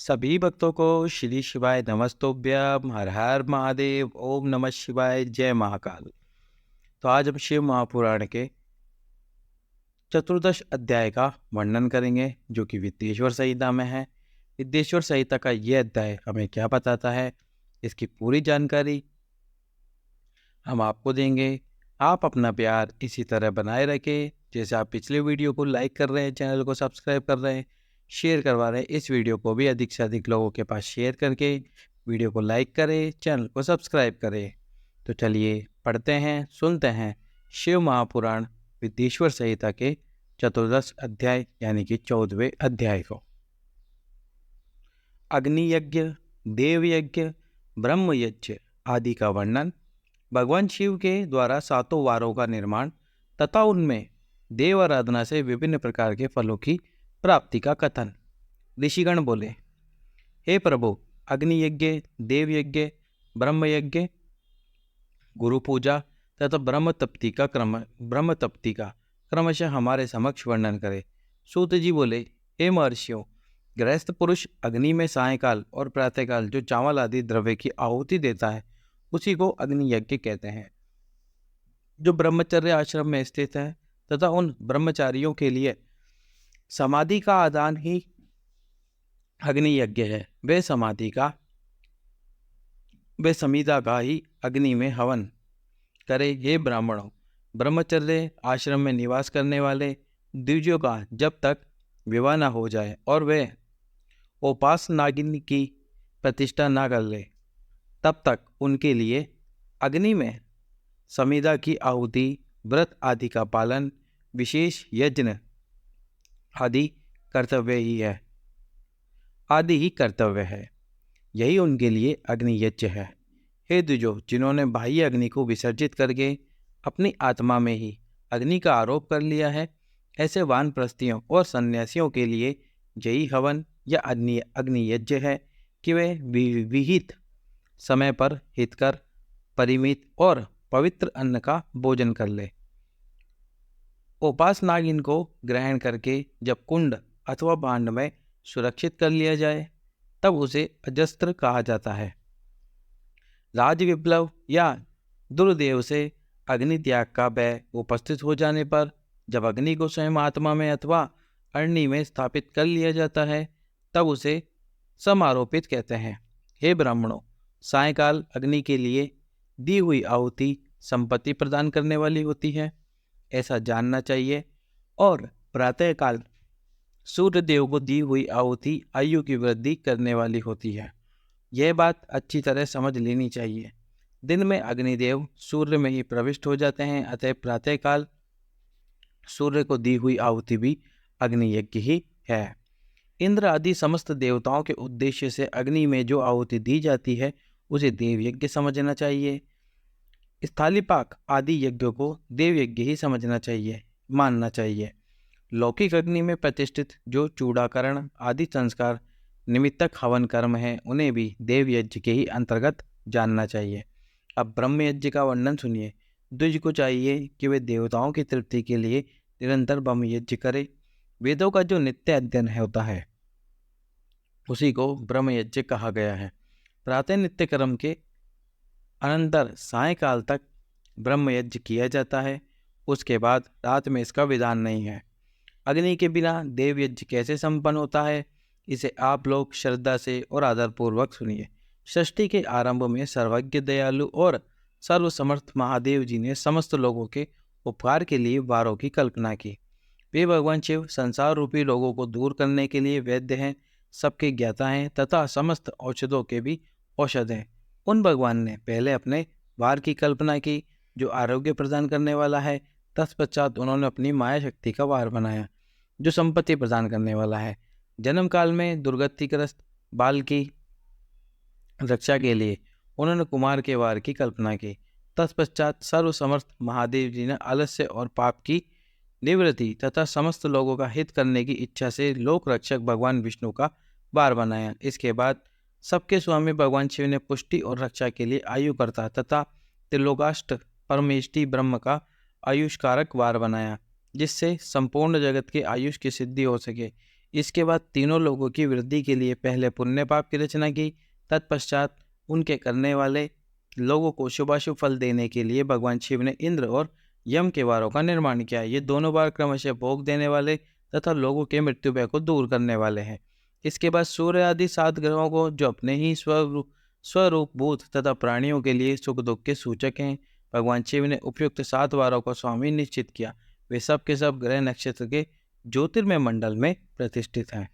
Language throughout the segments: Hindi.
सभी भक्तों को श्री शिवाय नमस्तोभ्यम। हर हर महादेव। ओम नमः शिवाय। जय महाकाल। तो आज हम शिव महापुराण के चतुर्दश अध्याय का वर्णन करेंगे, जो कि विद्येश्वर संहिता में है। विद्येश्वर संहिता का यह अध्याय हमें क्या बताता है, इसकी पूरी जानकारी हम आपको देंगे। आप अपना प्यार इसी तरह बनाए रखें, जैसे आप पिछले वीडियो को लाइक कर रहे हैं, चैनल को सब्सक्राइब कर रहे हैं, शेयर करवा रहे हैं। इस वीडियो को भी अधिक से अधिक लोगों के पास शेयर करके वीडियो को लाइक करें, चैनल को सब्सक्राइब करें। तो चलिए पढ़ते हैं, सुनते हैं शिव महापुराण विद्येश्वर संहिता के चतुर्दश अध्याय यानी कि 14वें अध्याय को। अग्नि यज्ञ, देव यज्ञ, ब्रह्म यज्ञ आदि का वर्णन। भगवान शिव के द्वारा सातों वारों का निर्माण तथा उनमें देव आराधना से विभिन्न प्रकार के फलों की प्राप्ति का कथन। ऋषिगण बोले, हे प्रभु, अग्नि यज्ञ, देव यज्ञ, ब्रह्म यज्ञ, गुरु पूजा तथा ब्रह्म तप्ति का क्रमशः हमारे समक्ष वर्णन करे। सूत जी बोले, हे महर्षियों, गृहस्थ पुरुष अग्नि में सायंकाल और प्रातःकाल जो चावल आदि द्रव्य की आहुति देता है, उसी को अग्नि यज्ञ कहते हैं। जो ब्रह्मचर्य आश्रम में स्थित है तथा उन ब्रह्मचारियों के लिए समाधि का आदान ही अग्नि यज्ञ है, वे समिधा का ही अग्नि में हवन करे। हे ब्राह्मणों, ब्रह्मचर्य आश्रम में निवास करने वाले द्विजों का जब तक विवाह न हो जाए और वे उपास नागिन की प्रतिष्ठा न कर ले, तब तक उनके लिए अग्नि में समिधा की आहुति, व्रत आदि का पालन, विशेष यज्ञ आदि ही कर्तव्य है। यही उनके लिए अग्नि यज्ञ है। हे द्विजो, जिन्होंने बाह्य अग्नि को विसर्जित करके अपनी आत्मा में ही अग्नि का आरोप कर लिया है, ऐसे वानप्रस्थियों और सन्यासियों के लिए यही हवन या अग्नि यज्ञ है कि वे विहित समय पर हितकर, परिमित और पवित्र अन्न का भोजन कर ले। उपास नागिन को ग्रहण करके जब कुंड अथवा भांड में सुरक्षित कर लिया जाए, तब उसे अजस्त्र कहा जाता है। राज विप्लव या दुर्देव से अग्नि त्याग का भय उपस्थित हो जाने पर जब अग्नि को स्वयं आत्मा में अथवा अग्नि में स्थापित कर लिया जाता है, तब उसे समारोपित कहते हैं। हे ब्राह्मणों, सायंकाल अग्नि के लिए दी हुई आहुति संपत्ति प्रदान करने वाली होती है, ऐसा जानना चाहिए, और प्रातःकाल सूर्य देव को दी हुई आहुति आयु की वृद्धि करने वाली होती है। यह बात अच्छी तरह समझ लेनी चाहिए। दिन में अग्निदेव सूर्य में ही प्रविष्ट हो जाते हैं, अतः प्रातःकाल सूर्य को दी हुई आहुति भी अग्नि यज्ञ ही है। इंद्र आदि समस्त देवताओं के उद्देश्य से अग्नि में जो आहुति दी जाती है, उसे देव यज्ञ समझना चाहिए। स्थालीपाक आदि यज्ञों को देव यज्ञ ही मानना चाहिए। लौकिक अग्नि में प्रतिष्ठित जो चूड़ाकरण आदि संस्कार निमित्तक हवन कर्म है, उन्हें भी देव यज्ञ के ही अंतर्गत जानना चाहिए। अब ब्रह्म यज्ञ का वर्णन सुनिए। द्विज को चाहिए कि वे देवताओं की तृप्ति के लिए निरंतर ब्रह्म यज्ञ करे। वेदों का जो नित्य अध्ययन होता है, उसी को ब्रह्म यज्ञ कहा गया है। प्रातः नित्य कर्म के अनंतर सायंकाल तक ब्रह्म यज्ञ किया जाता है, उसके बाद रात में इसका विधान नहीं है। अग्नि के बिना देव यज्ञ कैसे संपन्न होता है, इसे आप लोग श्रद्धा से और आदरपूर्वक सुनिए। सृष्टि के आरंभ में सर्वज्ञ, दयालु और सर्वसमर्थ महादेव जी ने समस्त लोगों के उपकार के लिए वारों की कल्पना की। वे भगवान शिव संसार रूपी रोगों को दूर करने के लिए वैद्य हैं, सबके ज्ञाता हैं तथा समस्त औषधों के भी औषध हैं। उन भगवान ने पहले अपने वार की कल्पना की, जो आरोग्य प्रदान करने वाला है। तत्पश्चात उन्होंने अपनी माया शक्ति का वार बनाया, जो संपत्ति प्रदान करने वाला है। जन्म काल में दुर्गतिग्रस्त बाल की रक्षा के लिए उन्होंने कुमार के वार की कल्पना की। तत्पश्चात सर्वसमर्थ महादेव जी ने आलस्य और पाप की निवृत्ति तथा समस्त लोगों का हित करने की इच्छा से लोक रक्षक भगवान विष्णु का वार बनाया। इसके बाद सबके स्वामी भगवान शिव ने पुष्टि और रक्षा के लिए आयुकर्ता तथा त्रिलोकाष्ट परमेष्टि ब्रह्म का आयुष्कारक वार बनाया, जिससे संपूर्ण जगत के आयुष की सिद्धि हो सके। इसके बाद तीनों लोगों की वृद्धि के लिए पहले पुण्य पाप की रचना की, तत्पश्चात उनके करने वाले लोगों को शुभाशुभ फल देने के लिए भगवान शिव ने इंद्र और यम के वारों का निर्माण किया। ये दोनों वार क्रमशः भोग देने वाले तथा लोगों के मृत्यु भय को दूर करने वाले हैं। इसके बाद सूर्य आदि 7 ग्रहों को, जो अपने ही स्वरूप भूत तथा प्राणियों के लिए सुख दुख के सूचक हैं, भगवान शिव ने उपयुक्त 7 वारों को स्वामी निश्चित किया। वे सब के सब ग्रह नक्षत्र के ज्योतिर्मय मंडल में प्रतिष्ठित हैं।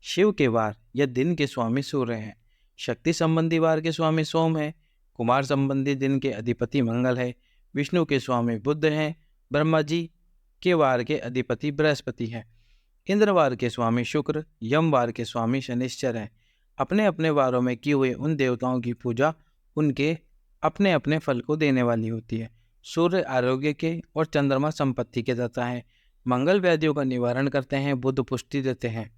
शिव के वार या दिन के स्वामी सूर्य हैं। शक्ति संबंधी वार के स्वामी सोम है। कुमार संबंधी दिन के अधिपति मंगल है। विष्णु के स्वामी बुध हैं। ब्रह्मा जी के वार के अधिपति बृहस्पति हैं। इंद्रवार के स्वामी शुक्र, यमवार के स्वामी शनिश्चर हैं। अपने अपने वारों में किए हुए उन देवताओं की पूजा उनके अपने अपने फल को देने वाली होती है। सूर्य आरोग्य के और चंद्रमा संपत्ति के दाता हैं। मंगल व्याधियों का निवारण करते हैं। बुध पुष्टि देते हैं।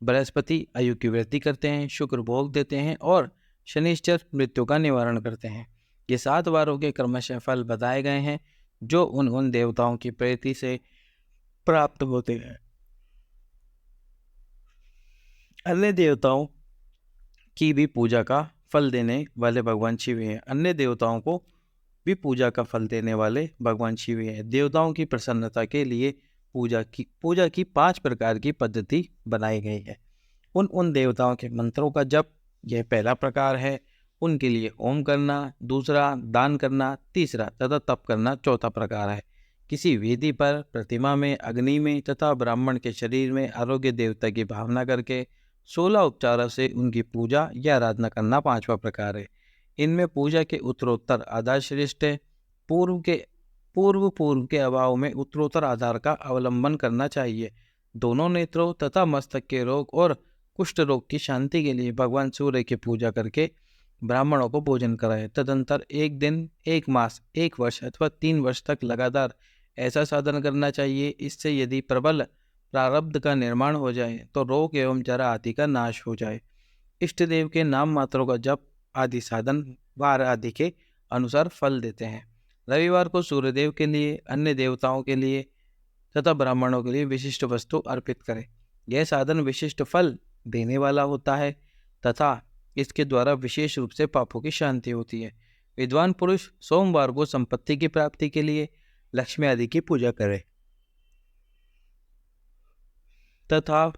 बृहस्पति आयु की वृद्धि करते हैं। शुक्र भोग देते हैं और शनिश्चर मृत्यु का निवारण करते हैं। ये 7 वारों के क्रमशः फल बताए गए हैं जो उन देवताओं की प्रीति से प्राप्त होते हैं। अन्य देवताओं की भी पूजा का फल देने वाले भगवान शिव हैं। अन्य देवताओं को भी पूजा का फल देने वाले भगवान शिव हैं। देवताओं की प्रसन्नता के लिए पूजा की 5 प्रकार की पद्धति बनाई गई है। उन देवताओं के मंत्रों का जप, यह पहला प्रकार है। उनके लिए ओम करना, दूसरा दान करना, तीसरा तथा तप करना चौथा प्रकार है। किसी वेदी पर, प्रतिमा में, अग्नि में तथा ब्राह्मण के शरीर में आरोग्य देवता की भावना करके 16 उपचारों से उनकी पूजा या आराधना करना पांचवा प्रकार है। इनमें पूजा के उत्तरोत्तर आधार श्रेष्ठ है। पूर्व के अभाव में उत्तरोत्तर आधार का अवलंबन करना चाहिए। दोनों नेत्रों तथा मस्तक के रोग और कुष्ठ रोग की शांति के लिए भगवान सूर्य की पूजा करके ब्राह्मणों को भोजन कराए। तदंतर 1 दिन, 1 मास, 1 वर्ष अथवा 3 वर्ष तक लगातार ऐसा साधन करना चाहिए। इससे यदि प्रबल प्रारब्ध का निर्माण हो जाए तो रोग एवं जरा आदि का नाश हो जाए। इष्ट देव के नाम मात्रों का जप आदि साधन वार आदि के अनुसार फल देते हैं। रविवार को सूर्यदेव के लिए, अन्य देवताओं के लिए तथा ब्राह्मणों के लिए विशिष्ट वस्तु अर्पित करें। यह साधन विशिष्ट फल देने वाला होता है तथा इसके द्वारा विशेष रूप से पापों की शांति होती है। विद्वान पुरुष सोमवार को संपत्ति की प्राप्ति के लिए लक्ष्मी आदि की पूजा करें तथा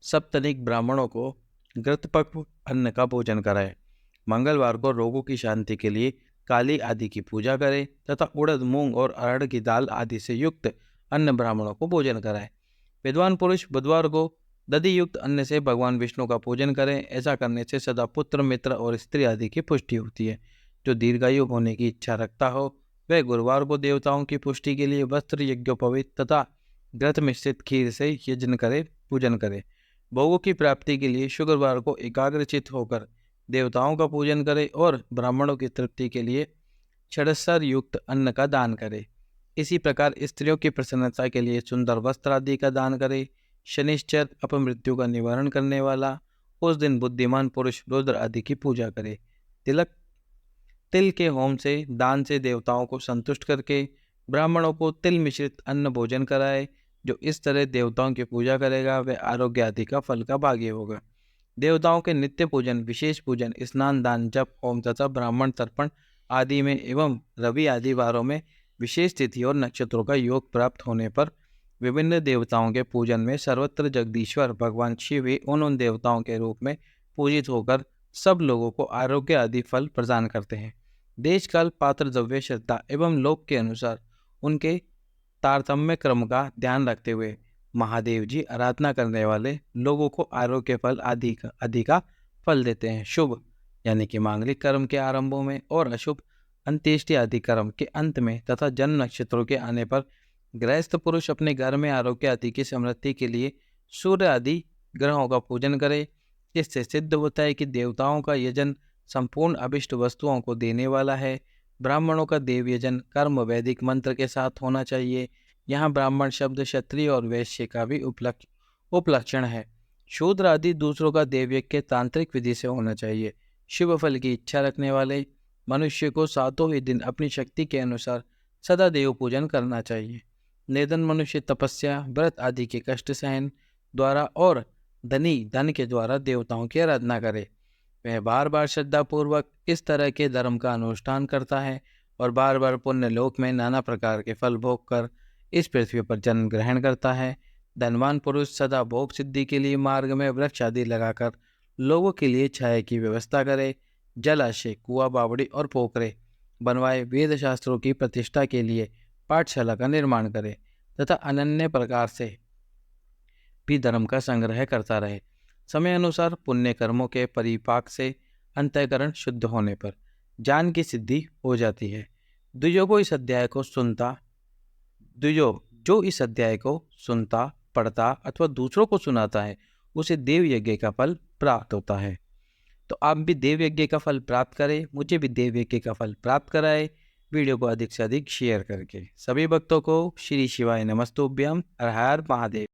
सप्तनिक ब्राह्मणों को घृतपक्व अन्न का भोजन कराए। मंगलवार को रोगों की शांति के लिए काली आदि की पूजा करें तथा उड़द, मूंग और अरहर की दाल आदि से युक्त अन्न ब्राह्मणों को भोजन कराए। विद्वान पुरुष बुधवार को दधि युक्त अन्न से भगवान विष्णु का पूजन करें। ऐसा करने से सदा पुत्र, मित्र और स्त्री आदि की पुष्टि होती है। जो दीर्घायु होने की इच्छा रखता हो वह गुरुवार को देवताओं की पुष्टि के लिए वस्त्र, यज्ञोपवीत तथा घृत मिश्रित खीर से यज्ञ करे, पूजन करे। भोगों की प्राप्ति के लिए शुक्रवार को एकाग्रचित होकर देवताओं का पूजन करे और ब्राह्मणों की तृप्ति के लिए षडस्तर युक्त अन्न का दान करे। इसी प्रकार स्त्रियों की प्रसन्नता के लिए सुंदर वस्त्र आदि का दान करे। शनिश्चर अपमृत्यु का निवारण करने वाला, उस दिन बुद्धिमान पुरुष रुद्र आदि की पूजा करे। तिल के होम से, दान से देवताओं को संतुष्ट करके ब्राह्मणों को तिल मिश्रित अन्न भोजन कराए। जो इस तरह देवताओं की पूजा करेगा वह आरोग्य आदि का फल का भागी होगा। देवताओं के नित्य पूजन, विशेष पूजन, स्नान, दान, जप, होम तथा ब्राह्मण तर्पण आदि में एवं रवि आदि वारों में विशेष तिथि और नक्षत्रों का योग प्राप्त होने पर विभिन्न देवताओं के पूजन में सर्वत्र जगदीश्वर भगवान शिव ही उन देवताओं के रूप में पूजित होकर सब लोगों को आरोग्य आदि फल प्रदान करते हैं। देश काल, पात्र, द्रव्य, श्रद्धा एवं लोक के अनुसार उनके तारतम्य क्रम का ध्यान रखते हुए महादेव जी आराधना करने वाले लोगों को आरोग्य फल आदि का फल देते हैं। शुभ यानी कि मांगलिक कर्म के आरंभों में और अशुभ अंत्येष्टि आदि कर्म के अंत में तथा जन्म नक्षत्रों के आने पर गृहस्थ पुरुष अपने घर में आरोग्य आदि की समृद्धि के लिए सूर्य आदि ग्रहों का पूजन करे। इससे सिद्ध होता है कि देवताओं का यजन संपूर्ण अभिष्ट वस्तुओं को देने वाला है। ब्राह्मणों का देव यजन कर्म वैदिक मंत्र के साथ होना चाहिए। यहाँ ब्राह्मण शब्द क्षत्रिय और वैश्य का भी उपलक्षण है। शूद्र आदि दूसरों का देवयज्ञ तांत्रिक विधि से होना चाहिए। शुभ फल की इच्छा रखने वाले मनुष्य को सातों ही दिन अपनी शक्ति के अनुसार सदा देव पूजन करना चाहिए। निर्धन मनुष्य तपस्या, व्रत आदि के कष्ट सहन, द्वारा और धनी धन के द्वारा देवताओं की आराधना करे। वह बार बार श्रद्धापूर्वक इस तरह के धर्म का अनुष्ठान करता है और बार बार पुण्य लोक में नाना प्रकार के फल भोग कर इस पृथ्वी पर जन्म ग्रहण करता है। धनवान पुरुष सदा भोग सिद्धि के लिए मार्ग में वृक्ष आदि लगाकर लोगों के लिए छाया की व्यवस्था करे, जलाशय, कुआं, बावड़ी और पोखरे बनवाए, वेद शास्त्रों की प्रतिष्ठा के लिए पाठशाला का निर्माण करे तथा अनन्य प्रकार से भी धर्म का संग्रह करता रहे। समय अनुसार पुण्य कर्मों के परिपाक से अंतःकरण शुद्ध होने पर ज्ञान की सिद्धि हो जाती है। द्विजों को इस अध्याय को सुनता द्विजो जो इस अध्याय को सुनता, पढ़ता अथवा दूसरों को सुनाता है उसे देव यज्ञ का फल प्राप्त होता है। तो आप भी देव यज्ञ का फल प्राप्त करें, मुझे भी देव यज्ञ का फल प्राप्त कराए, वीडियो को अधिक से अधिक शेयर करके। सभी भक्तों को श्री शिवाय नमस्तुभ्यम। हर हर महादेव।